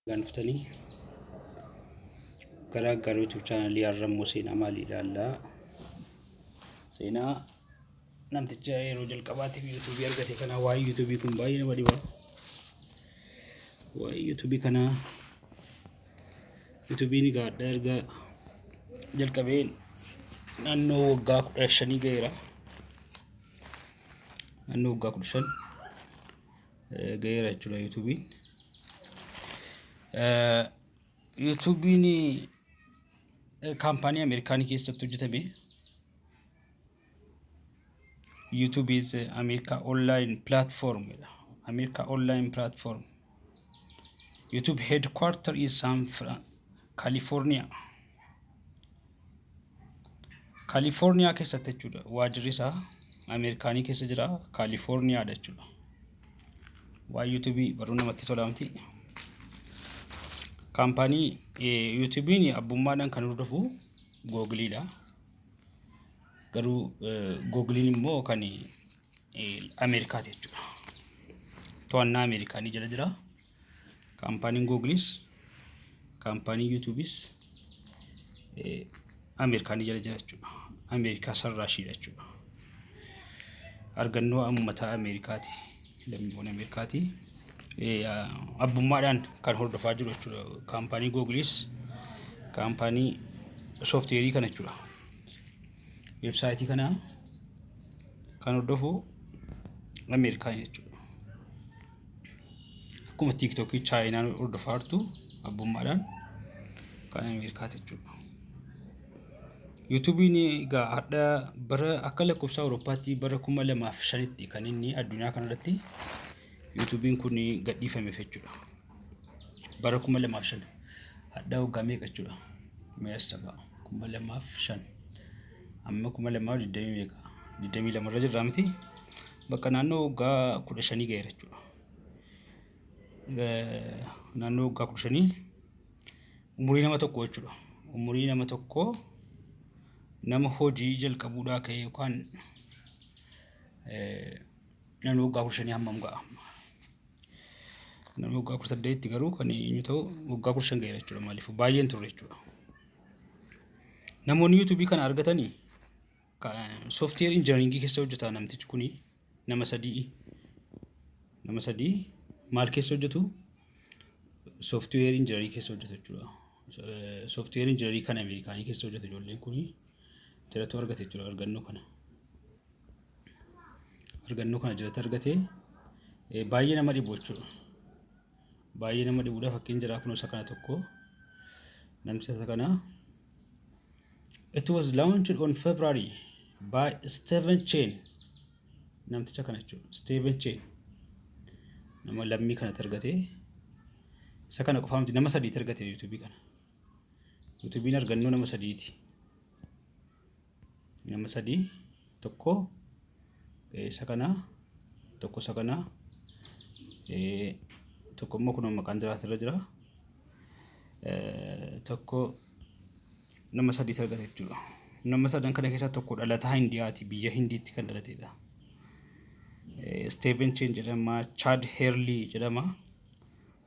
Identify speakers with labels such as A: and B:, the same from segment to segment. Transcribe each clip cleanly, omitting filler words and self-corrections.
A: Ganftanii gara YouTube channel arrammoo seenaa maalii ilaallaa seenaa namticha yeroo jalqabaatiif YouTube argate kana waa'ee YouTube kun baay'ee nama dhiba waa'ee YouTube kana YouTube ni gaadha erga jalqabeen naannoo waggaa 15 ga'eera naannoo waggaa 15 ga'eera jechuudha YouTube YouTube ni company American keessatti hojjetame. YouTube is America online platform. America online platform. YouTube headquarter is California. California keessatti jechuudha. Waajjirri isaa Amerikaanii keessa jira. California dha jechuudha. Waa YouTube baruu namatti tola miti. Company YouTube ni abbummaadhaan kan hordofu Google dha. Garuu Google immoo kan Amerikaati jechuudha. To'annaa Amerikaanii jala jira. Company Google's company YouTube's Amerikaanii jala jira jechuudha. Amerikaa sarraashiidha jechuudha. Argannoo ummata Amerikaati. Lammiiwwan Amerikaati. Abbummaadhaan kan hordofaa jiru jechuudha. Company Google's company software kana jechuudha. Website kana kan hordofu Amerikaa jechuudha. Akkuma TikTok China hordofaa jirtu abbummaadhaan kan Amerikaa jechuudha. YouTube ni hadda bara akka lakkoofsa Awurooppaatti bara 2005tti kan inni addunyaa kanarratti YouTube kun gadhiifame jechuudha. Bara 2005 hadda waggaa meeqa jechuudha. Meeshaa 2005 amma 2020 meeqa 22 irra jirra miti. Bakka naannoo waggaa 15 ga'eera jechuudha. Naannoo waggaa 15 umurii nama tokko jechuudha. Umurii nama tokko nama hojii jalqabuudhaa ka'e yookaan naannoo waggaa 15 hammam ga'a. Naannoo waggaa 18 garuu kan inni ta'u waggaa 15 ga'eera jechuudha. Maaliif baay'een turre jechuudha. Namoonni YouTube kana argatanii software engineering keessa hojjetaa namtichi kuni nama sadii maal keessa hojjetu software engineering keessa hojjetu jechuudha. Software engineering kan Amerikaanii keessa hojjetu ijoolleen kuni jiratu argate jechuudha. Argannoo kana jiratu argate baay'ee nama dhibu jechuudha. Baay'ee nama dhibuudha. Fakkiin jiraa kun isa kana tokko namticha kana it was launched on February by Stephen Chen. Namticha kana jechuudha. Stephen Chen nama lammii kana argate isa kana qofa miti nama sadii argate YouTube kana. YouTube'n argannoo nama sadiiti. Nama sadii tokko isa kana tokko isa kana tokko immoo kun maqaan jiraatu irra jira. Tokko nama sadii argate jechuudha. Nama sadan kana keessaa tokko dhalataa Hindiyaati. Biyya Hindiitti kan dhalatedha. Stephen Chen jedhama. Chad Hurley jedhama.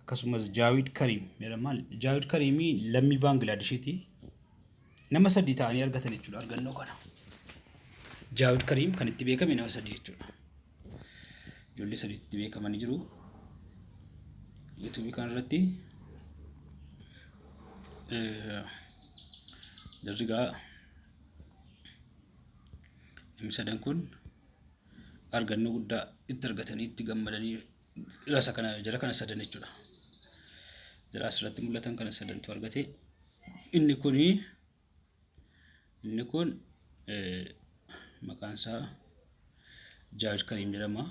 A: Akkasumas Jawid Karim jedhama. Jawid Karim lammii Bangladeshiiti. Nama sadii ta'anii argatan jechuudha argannoo kana. Jawid Karim kan itti beekame nama sadii jechuudha. Ijoollee sadii itti beekamanii jiru. YouTube kanarratti dargaa namni sadan kun argannoo guddaa itti argatanii itti gammadanii jara kana sadan jechuudha. Jara asirratti mul'atan kana sadantu argate. Inni kun maqaan isaa Jawid Karim jedhama.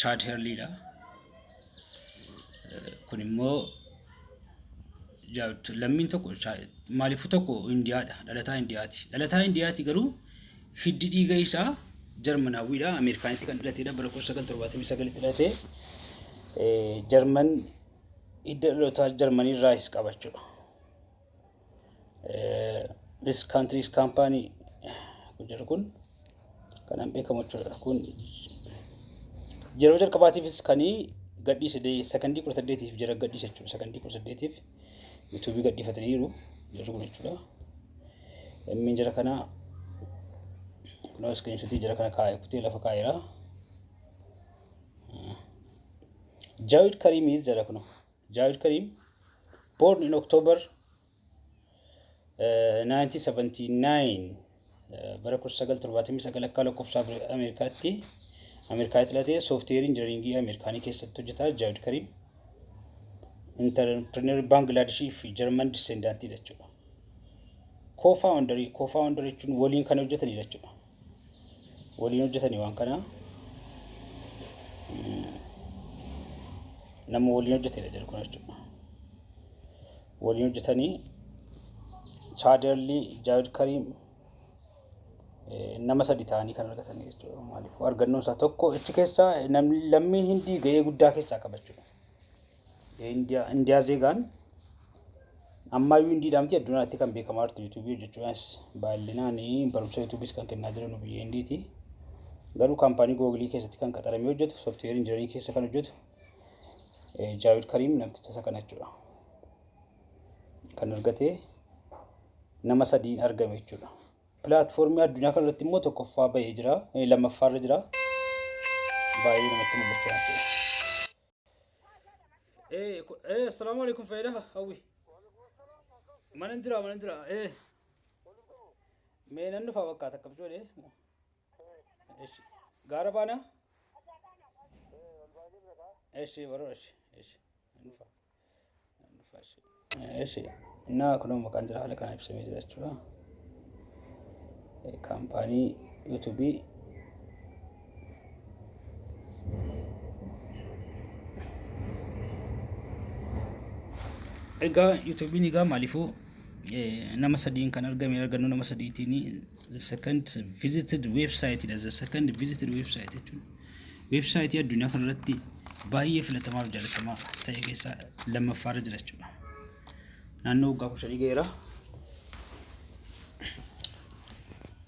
A: Chad Hurley dha. Kun immoo lammiin tokko maaliifuu tokko Indiyaadha. Dhalataa Indiyaati. Dhalataa Indiyaati garuu hiddi dhiiga isaa Jarmanaawiidha. Ameerikaanitti kan dhalatedha. Bara 1979 tti dhalate. Jarman hidda dhalootaa Jarmanii irraa qaba jechuudha. This country's company kun kanan beekamu jechuudha. Kun yeroo jalqabaatiifis kan gadhiise sekondii 18tiif jira gadhiise jechuudha. Sekondii 18tiif YouTube gadhiifataniiru jarri kun jechuudha. Inni jira kana kunoo screenshot jira kana kaa'ee kutee lafa kaa'eera. Jawed Karim is jira kunoo. Jawed Karim born in October 1979 bara 1979 akka lakkoofsa Ameerikaatti latee software engineering Ameerikaanii keessatti hojjeta. Jawed Karim entrepreneur Bangladesh fi German descendant jechuudha. Co-founder jechuun waliin kan hojjetanii jechuudha. Waliin hojjetanii waan kana nama waliin hojjetanii jira kun jechuudha. Waliin hojjetanii Chaaderli Jawed Karim nama sadi ta'anii kan argatanii jechuudha. Maaliif argannoon isaa tokko achi keessaa lammiin Hindii gahee guddaa keessaa qaba jechuudha. Indiyaa zeegaan ammayyuu Hindiidhaamti addunyaatti kan beekamaa jirtu YouTube hojjechuudhaanis baay'inaan barumsa YouTubeis kan kennaa jiran biyya Hindiiti. Garuu kaampaanii Google keessatti kan qaxaramee hojjetu software engineering keessa kan hojjetu Jawed Karim namticha isa kana jechuudha. Kan argatee nama sadiin argame jechuudha. Platformii addunyaa kanarratti immoo tokkoffaa bahee jira, lammaffaarra jira. Baay'ee namatti mul'achaa jira. Assalamu alaikum Faida Hawi. Mana jira. Mee nan dhufa bakka takka bichoole. Gaara baana? Baroo nufa. Naa kunoo maqaan jira haala kana ibsamee jira jechuudha. Kaampaanii YouTube egaa YouTube egaa maaliifuu nama sadiin kan argame argannoo nama sadiitiin the second visited website jechuudha. Website addunyaa kanarratti baay'ee filatamaa fi jaalatamaa ta'e keessaa lammaffaarra jira jechuudha. Naannoo waggaa 10 ga'eera.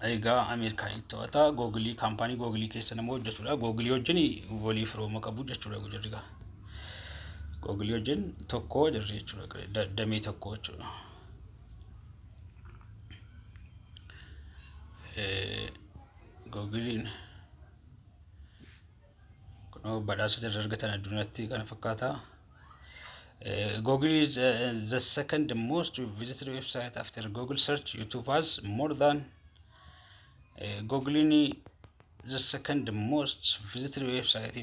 A: Egaa Ameerikaanii to'ata Google kaampaanii Google keessa nama hojjetudha. Google wajjin waliif rooma qabu jechuudha gujarriga. Google wajjin tokko jirri jechuudha. Damee tokko jechuudha. Google kunoo badhaasa jarri argatan addunyaatti kana fakkaata. Google is the second most visited website after Google search. YouTube has more than Google the second most visited website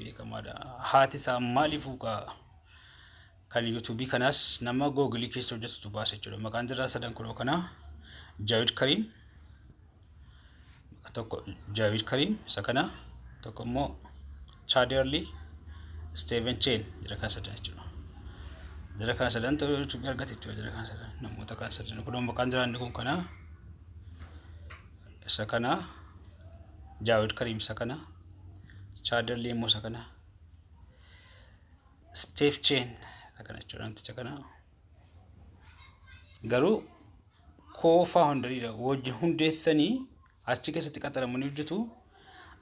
A: beekamaadha. Haati isaa maaliifuu kan YouTube kanas nama Google keessa hojjetu baase jechuudha. Maqaan jira sadan kunoo kana Jawed Karim tokko Jawed Karim isa kana tokko immoo Chaaderli Steven Chen jira kan sadan jechuudha. Jira kan sadan ta'uu YouTube argate jechuudha. Jira kan sadan namoota kan sadan kunoo maqaan jira inni kun kana isa kana Jawed Karim isa kana Chaaderli immoo isa kana Steve Chen isa kana jechuudha. Namticha kana garuu co-founderidha. Wajji hundeessanii achi keessatti qaxaramanii hojjetu.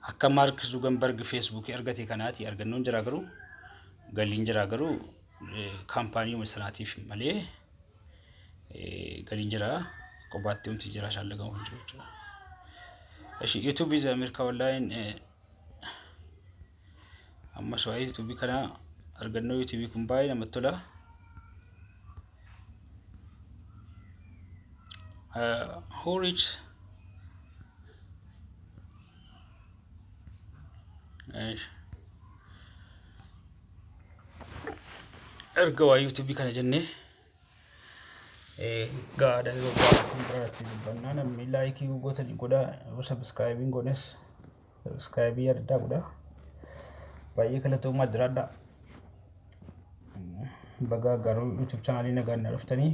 A: Akka Mark Zuckerberg Facebook argate kanaati argannoon jira garuu galiin jira garuu kaampaanii sanaatiif malee galiin jira qobaatti umti jira shallagamu jechuudha. YouTube is America online amma soo YouTube kana argannoo YouTube kun baay'ee namatti tola. Who reach erga waa YouTube kana jennee gaada irratti dubbanna namni like gootanii godha subscribe goones subscribe adda godha baay'ee kallatoomaa jiraadha. Baga garuu YouTube channel nagaan dhuftanii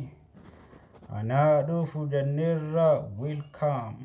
A: ana dhufu jenneerra welcome.